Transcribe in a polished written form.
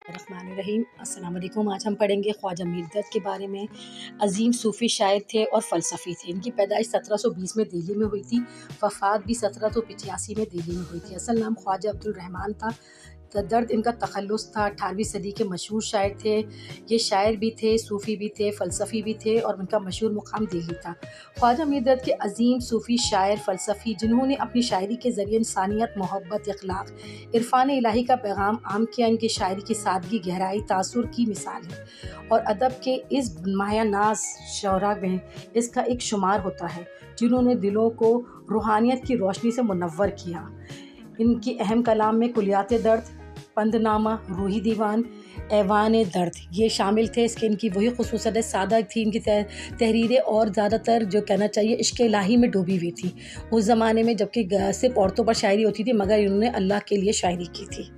रहीम अस्सलाम वालेकुम। आज हम पढ़ेंगे ख्वाजा मीर दर्द के बारे में। अजीम सूफ़ी शायर थे और फ़लसफ़ी थे। इनकी पैदाइश 1720 में दिल्ली में हुई थी। वफ़ात भी 1785 में दिल्ली में हुई थी। असल नाम ख्वाजा अब्दुल रहमान था। दर्द इनका तख़ल्लुस था। 18वीं सदी के मशहूर शायर थे। ये शायर भी थे, सूफ़ी भी थे, फ़लसफ़ी भी थे और उनका मशहूर मुक़ाम दिल्ली था। ख्वाजा मीर दर्द के अजीम सूफ़ी शायर फ़लसफ़ी जिन्होंने अपनी शायरी के ज़रिए इंसानियत, मोहब्बत, इख़लाक़, इरफ़ान इलाही का पैगाम आम किया। इनकी शायरी की सादगी, गहराई, तासुर की मिसाल है और अदब के इस मायानाज़ शोरा में इसका एक शुमार होता है जिन्होंने दिलों को रूहानियत की रोशनी से मुनव्वर किया। इनकी अहम कलाम में कुलियात दर्द, पंदनामा, रूही दीवान, ऐवान दर्द ये शामिल थे। इसके इनकी वही ख़ुसूसियत है, सादा थी इनकी तहरीरें और ज़्यादातर जो कहना चाहिए इश्क़ इलाही में डूबी हुई थी उस ज़माने में, जबकि सिर्फ़ औरतों पर शायरी होती थी, मगर इन्होंने अल्लाह के लिए शायरी की थी।